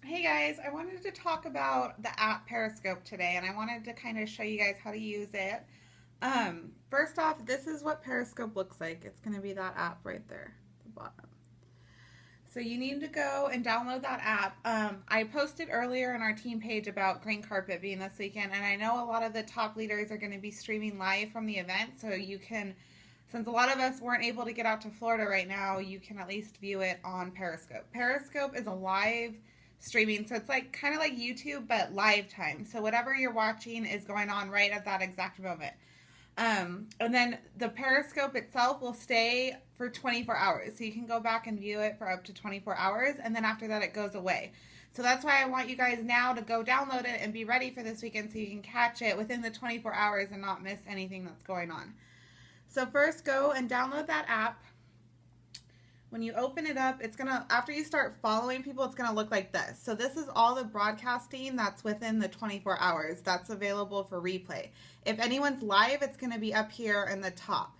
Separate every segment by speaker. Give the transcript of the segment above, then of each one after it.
Speaker 1: Hey guys, I wanted to talk about the app Periscope today, and I wanted to kind of show you guys how to use it. First off, this is what Periscope looks like. It's going to be that app right there at the bottom. So you need to go and download that app. I posted earlier on our team page about Green Carpet being this weekend, and I know a lot of the top leaders are going to be streaming live from the event, so you can, since a lot of us weren't able to get out to Florida right now, you can at least view it on Periscope. Periscope is a live streaming, so it's like kind of like YouTube but live time. So whatever you're watching is going on right at that exact moment. And then the Periscope itself will stay for 24 hours. So you can go back and view it for up to 24 hours. And then after that, it goes away. So that's why I want you guys now to go download it and be ready for this weekend so you can catch it within the 24 hours and not miss anything that's going on. So first, go and download that app. When you open it up, it's gonna, after you start following people, it's gonna look like this. So this is all the broadcasting that's within the 24 hours that's available for replay. If anyone's live, it's gonna be up here in the top.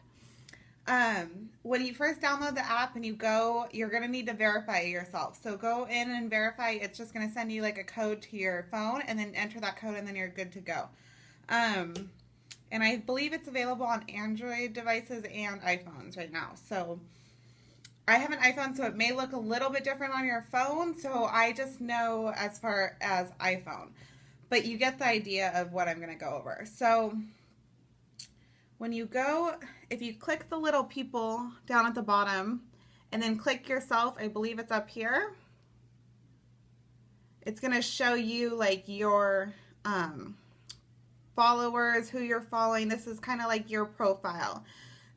Speaker 1: When you first download the app and you go, you're gonna need to verify yourself. So go in and verify. It's just gonna send you like a code to your phone, and then enter that code, and then you're good to go. And I believe it's available on Android devices and iPhones right now. So I have an iPhone, so it may look a little bit different on your phone, so I just know as far as iPhone. But you get the idea of what I'm going to go over. So when you go, if you click the little people down at the bottom, and then click yourself, I believe it's up here, it's going to show you like your followers, who you're following. This is kind of like your profile.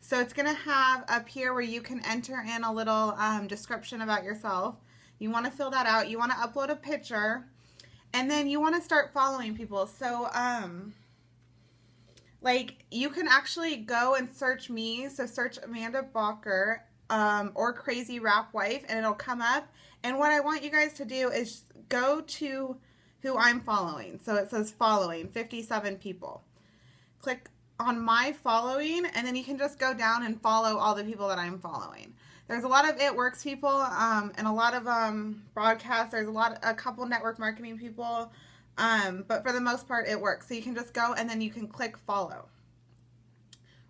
Speaker 1: So it's going to have up here where you can enter in a little description about yourself. You want to fill that out. You want to upload a picture. And then you want to start following people. So, like, you can actually go and search me. So search Amanda Balker or Crazy Rap Wife, and it'll come up. And what I want you guys to do is go to who I'm following. So it says following, 57 people. Click on my following, and then you can just go down and follow all the people that I'm following. There's a lot of It Works people and a lot of broadcasts. There's a couple network marketing people, but for the most part it works. So you can just go and then you can click follow,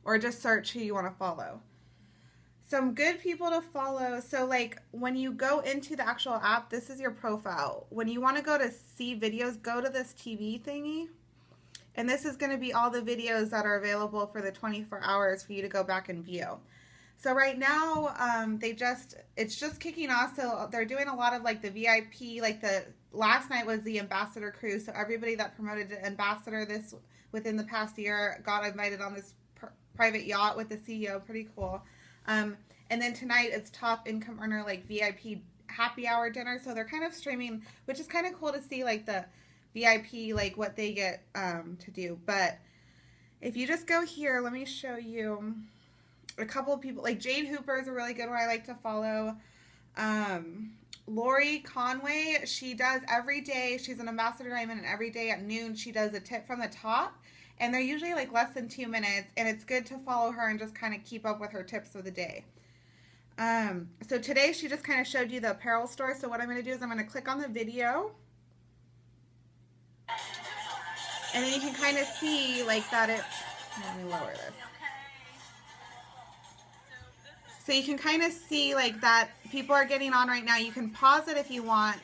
Speaker 1: or just search who you want to follow. Some good people to follow. So like when you go into the actual app, this is your profile. When you want to go to see videos, go to this TV thingy. And this is going to be all the videos that are available for the 24 hours for you to go back and view. So right now, it's just kicking off. So they're doing a lot of like the VIP, like last night was the ambassador cruise. So everybody that promoted to ambassador within the past year got invited on this private yacht with the CEO. Pretty cool. And then tonight it's top income earner, like VIP happy hour dinner. So they're kind of streaming, which is kind of cool to see like the VIP, like what they get to do. But if you just go here, let me show you a couple of people. Like Jade Hooper is a really good one I like to follow. Lori Conway, she does every day. She's an ambassador diamond, and every day at noon she does a tip from the top. And they're usually like less than 2 minutes, and it's good to follow her and just kind of keep up with her tips of the day. So today she just kind of showed you the apparel store. So what I'm going to do is I'm going to click on the video. And then you can kind of see like that it's, let me lower this. So you can kind of see like that people are getting on right now. You can pause it if you want.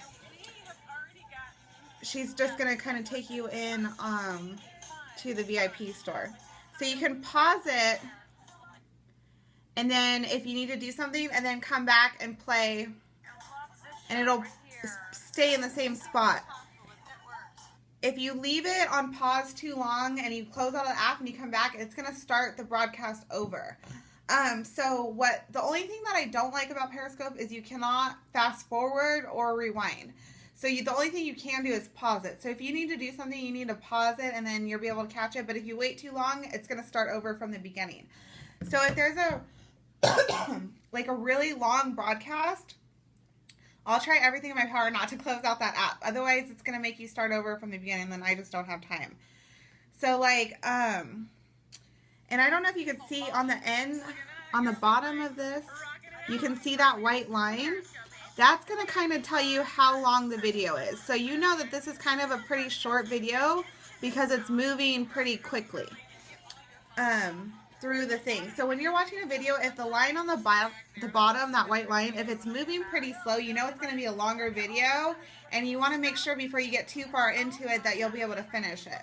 Speaker 1: She's just going to kind of take you in to the VIP store. So you can pause it, and then if you need to do something, and then come back and play, and it'll stay in the same spot. If you leave it on pause too long and you close out of the app and you come back, it's going to start the broadcast over. So the only thing that I don't like about Periscope is you cannot fast forward or rewind. So the only thing you can do is pause it. So if you need to do something, you need to pause it, and then you'll be able to catch it. But if you wait too long, it's going to start over from the beginning. So if there's like a really long broadcast, I'll try everything in my power not to close out that app. Otherwise, it's going to make you start over from the beginning, and then I just don't have time. So, like, and I don't know if you can see on the end, on the bottom of this, you can see that white line. that's going to kind of tell you how long the video is. So you know that this is kind of a pretty short video because it's moving pretty quickly through the thing. So when you're watching a video, if the line on the bottom, that white line, if it's moving pretty slow, you know it's going to be a longer video, and you want to make sure before you get too far into it that you'll be able to finish it.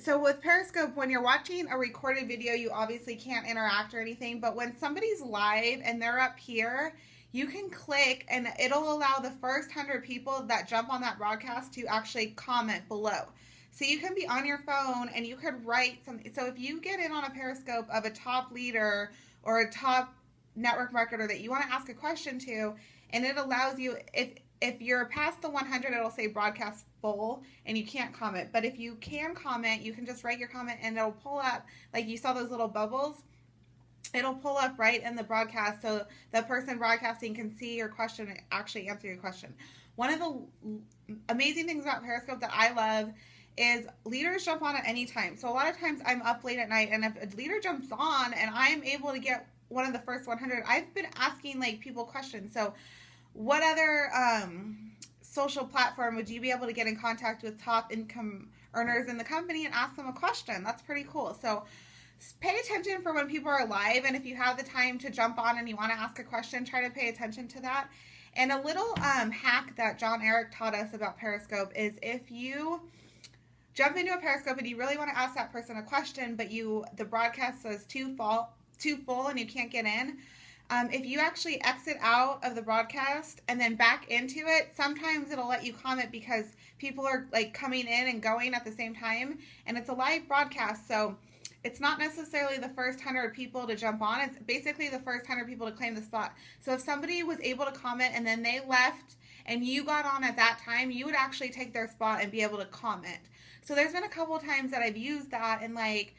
Speaker 1: So with Periscope, when you're watching a recorded video, you obviously can't interact or anything, but when somebody's live and they're up here, you can click and it'll allow the first 100 people that jump on that broadcast to actually comment below. So you can be on your phone and you could write something. So if you get in on a Periscope of a top leader or a top network marketer that you want to ask a question to, and it allows you, if you're past the 100, it'll say broadcast full and you can't comment. But if you can comment, you can just write your comment and it'll pull up, like you saw those little bubbles, it'll pull up right in the broadcast so the person broadcasting can see your question and actually answer your question. One of the amazing things about Periscope that I love is leaders jump on at any time. So a lot of times I'm up late at night, and if a leader jumps on and I'm able to get one of the first 100, I've been asking like people questions. So what other social platform would you be able to get in contact with top income earners in the company and ask them a question? That's pretty cool. So pay attention for when people are live, and if you have the time to jump on and you want to ask a question, try to pay attention to that. And a little hack that John Eric taught us about Periscope is if you jump into a Periscope and you really want to ask that person a question, but the broadcast says too full and you can't get in, if you actually exit out of the broadcast and then back into it, sometimes it'll let you comment because people are like coming in and going at the same time, and it's a live broadcast, so it's not necessarily the first 100 people to jump on. It's basically the first 100 people to claim the spot. So if somebody was able to comment and then they left and you got on at that time, you would actually take their spot and be able to comment. So there's been a couple times that I've used that, and like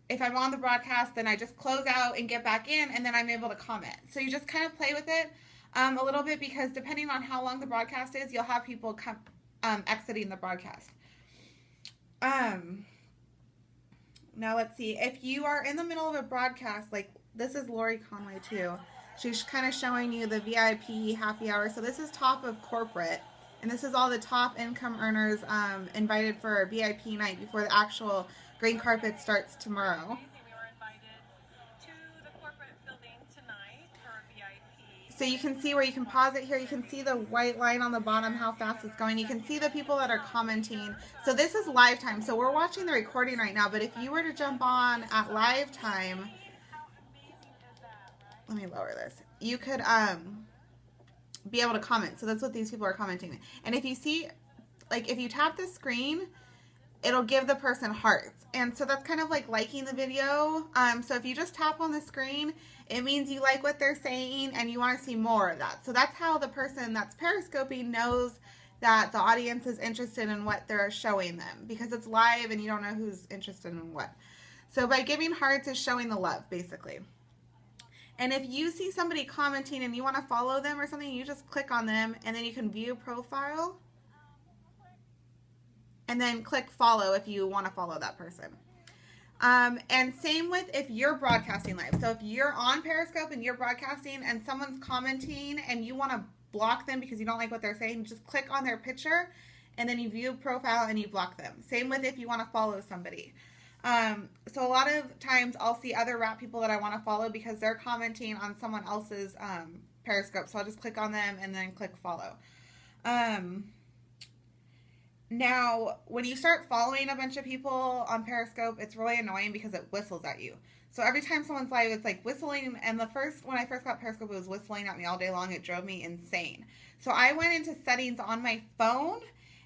Speaker 1: if I'm on the broadcast, then I just close out and get back in, and then I'm able to comment. So you just kind of play with it a little bit, because depending on how long the broadcast is, you'll have people exiting the broadcast. Now let's see. If you are in the middle of a broadcast, like this is Lori Conway too. She's kind of showing you the VIP happy hour. So this is top of corporate. And this is all the top income earners invited for a VIP night before the actual green carpet starts tomorrow.
Speaker 2: We were invited to the corporate building tonight for a VIP.
Speaker 1: So you can see where you can pause it here. You can see the white line on the bottom, how fast it's going. You can see the people that are commenting. So this is live time. So we're watching the recording right now, but if you were to jump on at live time, let me lower this. You could be able to comment. So that's what these people are commenting. And if you see, like if you tap the screen, it'll give the person hearts. And so that's kind of like liking the video. So if you just tap on the screen, it means you like what they're saying and you want to see more of that. So that's how the person that's periscoping knows that the audience is interested in what they're showing them, because it's live and you don't know who's interested in what. So by giving hearts is showing the love, basically. And if you see somebody commenting and you want to follow them or something, you just click on them and then you can view profile. And then click follow if you want to follow that person. And same with if you're broadcasting live. So if you're on Periscope and you're broadcasting and someone's commenting and you want to block them because you don't like what they're saying, just click on their picture and then you view profile and you block them. Same with if you want to follow somebody. So a lot of times I'll see other rap people that I want to follow because they're commenting on someone else's Periscope. So I'll just click on them and then click follow. Now, when you start following a bunch of people on Periscope, it's really annoying because it whistles at you. So every time someone's live, it's like whistling. And when I first got Periscope, it was whistling at me all day long. It drove me insane. So I went into settings on my phone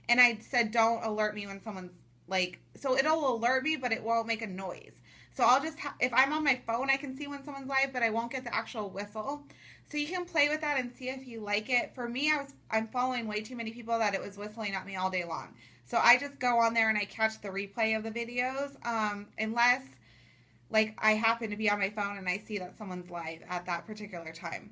Speaker 1: and I said, don't alert me when someone's like, so it'll alert me, but it won't make a noise. So I'll just, if I'm on my phone, I can see when someone's live, but I won't get the actual whistle. So you can play with that and see if you like it. For me, I'm following way too many people that it was whistling at me all day long. So I just go on there and I catch the replay of the videos, unless like I happen to be on my phone and I see that someone's live at that particular time.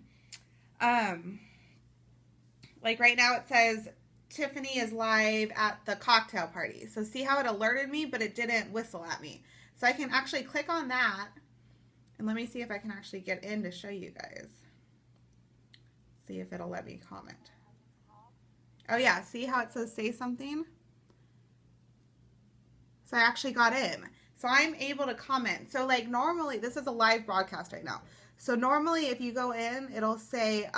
Speaker 1: Like right now it says Tiffany is live at the cocktail party. So see how it alerted me, but it didn't whistle at me. So I can actually click on that. And let me see if I can actually get in to show you guys. see if it'll let me comment. Oh yeah, see how it says say something? So I actually got in. So I'm able to comment. So like normally, this is a live broadcast right now. So normally if you go in, it'll say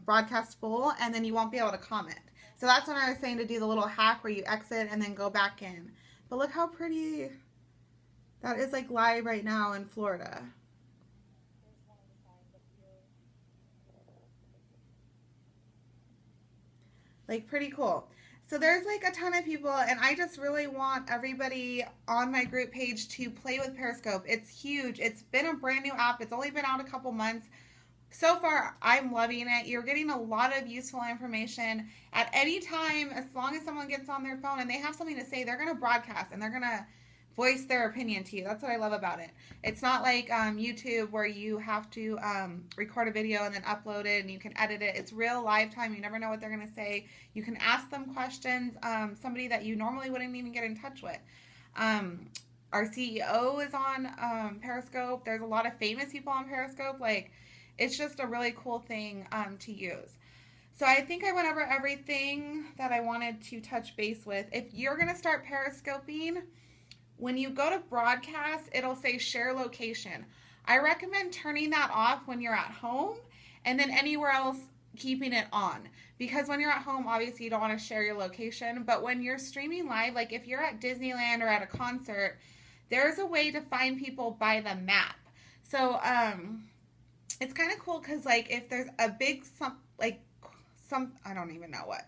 Speaker 1: broadcast full and then you won't be able to comment. So that's when I was saying to do the little hack where you exit and then go back in. But look how pretty that is, like live right now in Florida. Like pretty cool. So there's like a ton of people, and I just really want everybody on my group page to play with Periscope. It's huge. It's been a brand new app. It's only been out a couple months. So far, I'm loving it. You're getting a lot of useful information at any time. As long as someone gets on their phone and they have something to say, they're going to broadcast and they're going to voice their opinion to you. That's what I love about it. It's not like YouTube where you have to record a video and then upload it and you can edit it. It's real live time. You never know what they're going to say. You can ask them questions, somebody that you normally wouldn't even get in touch with. Our CEO is on Periscope. There's a lot of famous people on Periscope. Like, it's just a really cool thing to use. So I think I went over everything that I wanted to touch base with. If you're going to start Periscoping, when you go to broadcast, it'll say share location. I recommend turning that off when you're at home and then anywhere else keeping it on. Because when you're at home, obviously you don't want to share your location. But when you're streaming live, like if you're at Disneyland or at a concert, there's a way to find people by the map. So it's kind of cool because like if there's a big I don't even know what.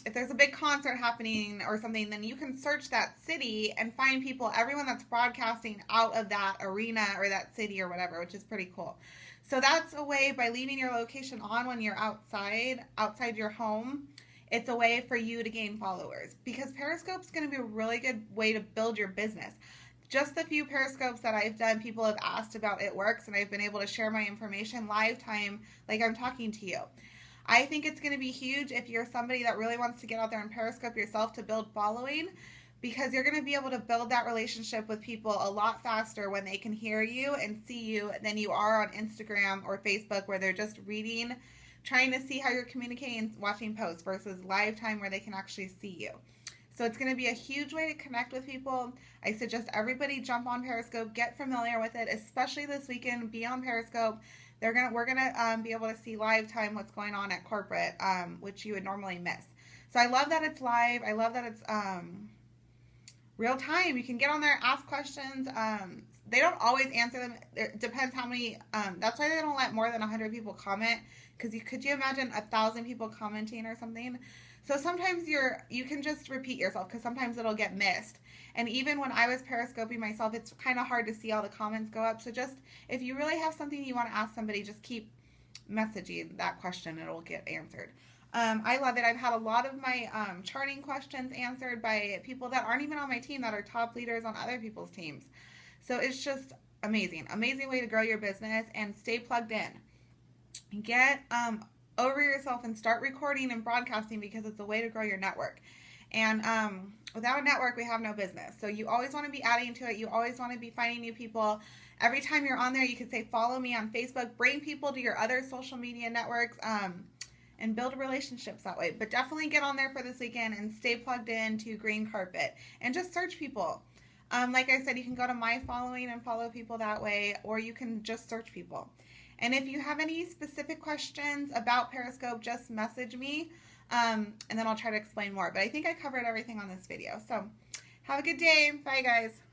Speaker 1: If there's a big concert happening or something, then you can search that city and find people, everyone that's broadcasting out of that arena or that city or whatever, which is pretty cool. So that's a way, by leaving your location on when you're outside your home, it's a way for you to gain followers, because Periscope's going to be a really good way to build your business. Just the few Periscopes that I've done, people have asked about it works, and I've been able to share my information live time like I'm talking to you. I think it's going to be huge if you're somebody that really wants to get out there and Periscope yourself to build following, because you're going to be able to build that relationship with people a lot faster when they can hear you and see you than you are on Instagram or Facebook, where they're just reading, trying to see how you're communicating and watching posts, versus live time where they can actually see you. So it's going to be a huge way to connect with people. I suggest everybody jump on Periscope, get familiar with it, especially this weekend. Be on Periscope. We're gonna be able to see live time what's going on at corporate, which you would normally miss. So I love that it's live. I love that it's real time. You can get on there, ask questions. They don't always answer them. It depends how many. That's why they don't let more than 100 people comment. Because could you imagine 1,000 people commenting or something? So sometimes you can just repeat yourself, because sometimes it'll get missed. And even when I was Periscoping myself, it's kind of hard to see all the comments go up. So just, if you really have something you want to ask somebody, just keep messaging that question and it will get answered. I love it. I've had a lot of my charting questions answered by people that aren't even on my team, that are top leaders on other people's teams. So it's just amazing. Amazing way to grow your business and stay plugged in. Get over yourself and start recording and broadcasting, because it's a way to grow your network. And without a network, we have no business. So you always want to be adding to it. You always want to be finding new people. Every time you're on there, you can say, follow me on Facebook. Bring people to your other social media networks and build relationships that way. But definitely get on there for this weekend and stay plugged in to Green Carpet. And just search people. Like I said, you can go to my following and follow people that way, or you can just search people. And if you have any specific questions about Periscope, just message me, and then I'll try to explain more. But I think I covered everything on this video. So have a good day. Bye, guys.